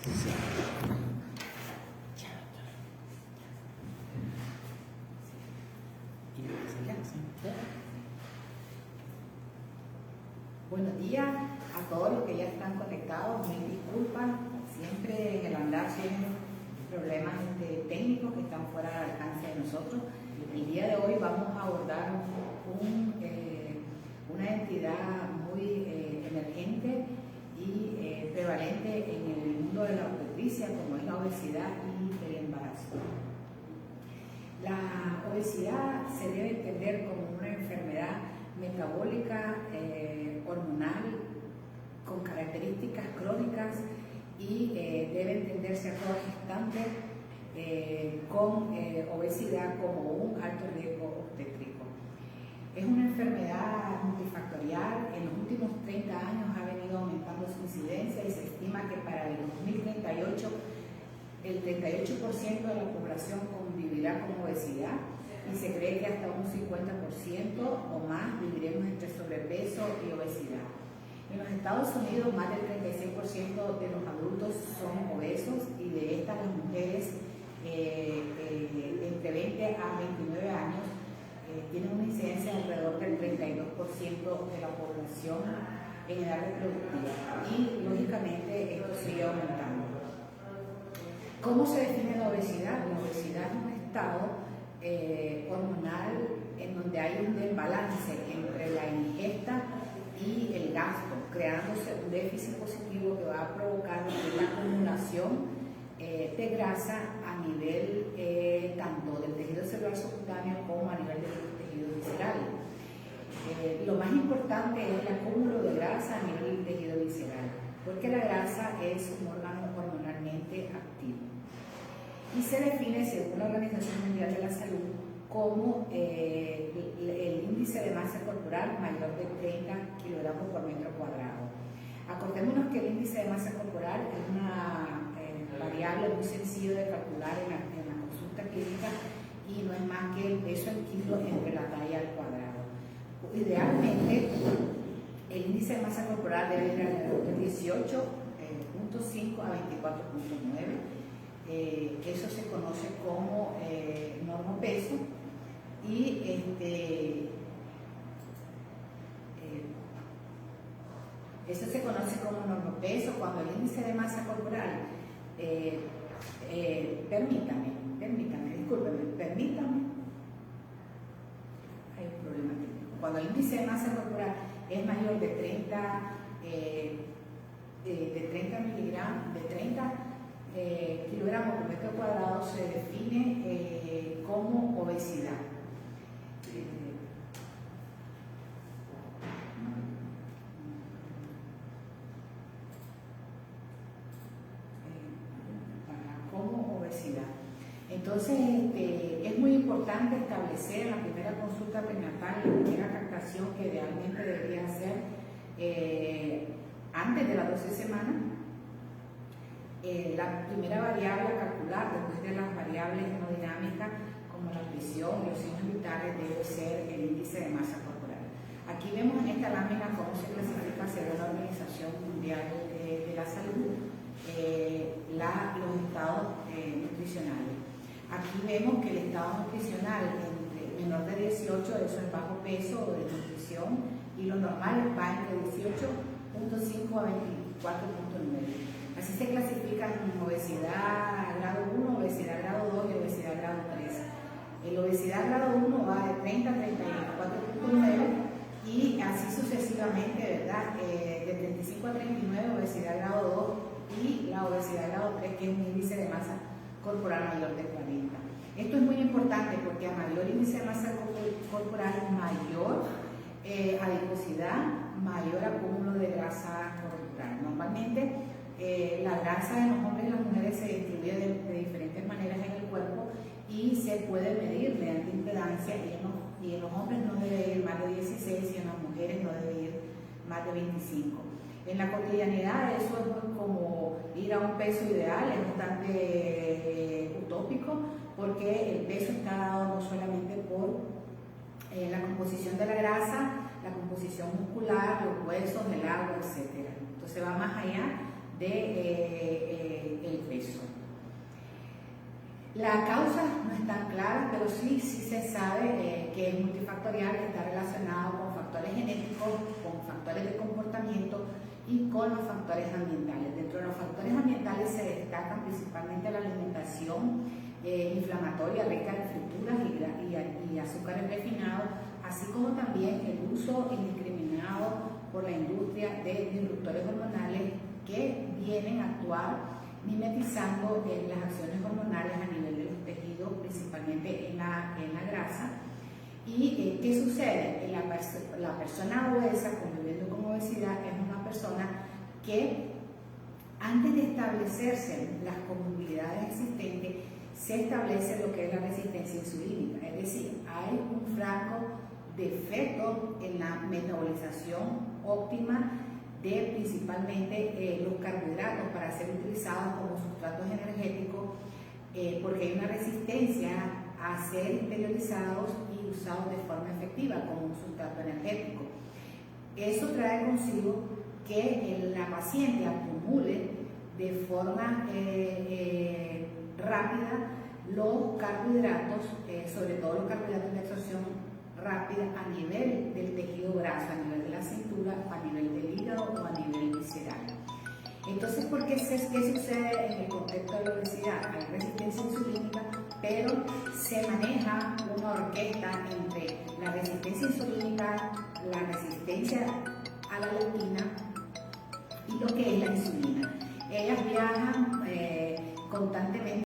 Sí. Buenos días a todos los que ya están conectados. Mil disculpas, siempre en el andar tienen problemas técnicos que están fuera del alcance de nosotros. El día de hoy vamos a abordar una entidad muy emergente y prevalente en el mundo de la obstetricia, como es la obesidad y el embarazo. La obesidad se debe entender como una enfermedad metabólica, hormonal, con características crónicas y debe entenderse a toda gestante con obesidad como un alto riesgo obstétrico. Es una enfermedad multifactorial. En los últimos 30 años ha venido aumentando su incidencia y se estima que para el 2038 el 38% de la población convivirá con obesidad y se cree que hasta un 50% o más viviremos entre sobrepeso y obesidad. En los Estados Unidos, más del 36% de los adultos son obesos y de estas las mujeres entre 20 a 29 años tienen una incidencia de alrededor del 32% de la población en edad reproductiva y lógicamente esto sigue aumentando. ¿Cómo se define la obesidad? La obesidad es un estado hormonal en donde hay un desbalance entre la ingesta y el gasto, creándose un déficit positivo que va a provocar la acumulación de grasa a nivel tanto del tejido celular subcutáneo como a nivel de los tejidos viscerales. Lo más importante es el acúmulo de grasa a nivel del tejido visceral, porque la grasa es un órgano hormonalmente activo. Y se define, según la Organización Mundial de la Salud, como el índice de masa corporal mayor de 30 kilogramos por metro cuadrado. Acordémonos que el índice de masa corporal es una variable muy sencilla de calcular en la consulta clínica y no es más que el peso en kilos entre la talla al cuadrado. Idealmente, el índice de masa corporal debe ir alrededor de 18.5 a 24.9. Eso se conoce como normopeso y eso se conoce como normopeso cuando el índice de masa corporal permítame, hay un problema técnico. Cuando el índice de masa corporal es mayor de 30 kilogramos por metro cuadrado, se define como obesidad. Como obesidad. Entonces, es muy importante establecer en la primera consulta prenatal, la primera captación que idealmente debería hacer antes de las 12 semanas. La primera variable a calcular después de las variables hemodinámicas como la presión y los signos vitales debe ser el índice de masa corporal. Aquí vemos en esta lámina cómo se clasifica según la Organización Mundial de la Salud los estados nutricionales. Aquí vemos que el estado nutricional entre menor de 18, eso es bajo peso o desnutrición, y lo normal va entre 18.5 a 24.9. Así se clasifican obesidad grado 1, obesidad grado 2 y obesidad grado 3. La obesidad grado 1 va de 30 a 34.9 y así sucesivamente, ¿verdad? De 35 a 39, obesidad grado 2 y la obesidad grado 3, que es un índice de masa corporal mayor de 40. Esto es muy importante porque a mayor índice de masa corporal, mayor adiposidad, mayor acúmulo de grasa corporal. Normalmente, la grasa de los hombres y las mujeres se distribuye de diferentes maneras en el cuerpo y se puede medir mediante impedancia y en los hombres no debe ir más de 16 y en las mujeres no debe ir más de 25. En la cotidianidad eso es como ir a un peso ideal, es bastante utópico porque el peso está dado no solamente por la composición de la grasa, la composición muscular, los huesos, el agua, etc. Entonces va más allá de peso. La causa no es tan clara, pero sí se sabe que es multifactorial, que está relacionado con factores genéticos, con factores de comportamiento y con los factores ambientales. Dentro de los factores ambientales se destacan principalmente la alimentación inflamatoria rica en frituras y azúcares refinados, así como también el uso indiscriminado por la industria de disruptores hormonales que vienen a actuar mimetizando las acciones hormonales a nivel de los tejidos, principalmente en la grasa. ¿Y qué sucede? La persona obesa, conviviendo con obesidad, es una persona que antes de establecerse las comorbilidades existentes, se establece lo que es la resistencia insulínica, es decir, hay un franco defecto en la metabolización óptima de principalmente los carbohidratos para ser utilizados como sustratos energéticos, porque hay una resistencia a ser interiorizados y usados de forma efectiva como un sustrato energético. Eso trae consigo que la paciente acumule de forma rápida los carbohidratos, sobre todo los carbohidratos de absorción rápida a nivel del tejido graso, a nivel de la cintura, a nivel del hígado o a nivel visceral. Entonces, ¿qué sucede en el contexto de la obesidad? Hay resistencia insulínica, pero se maneja una orquesta entre la resistencia insulínica, la resistencia a la leptina y lo que es la insulina. Ellas viajan constantemente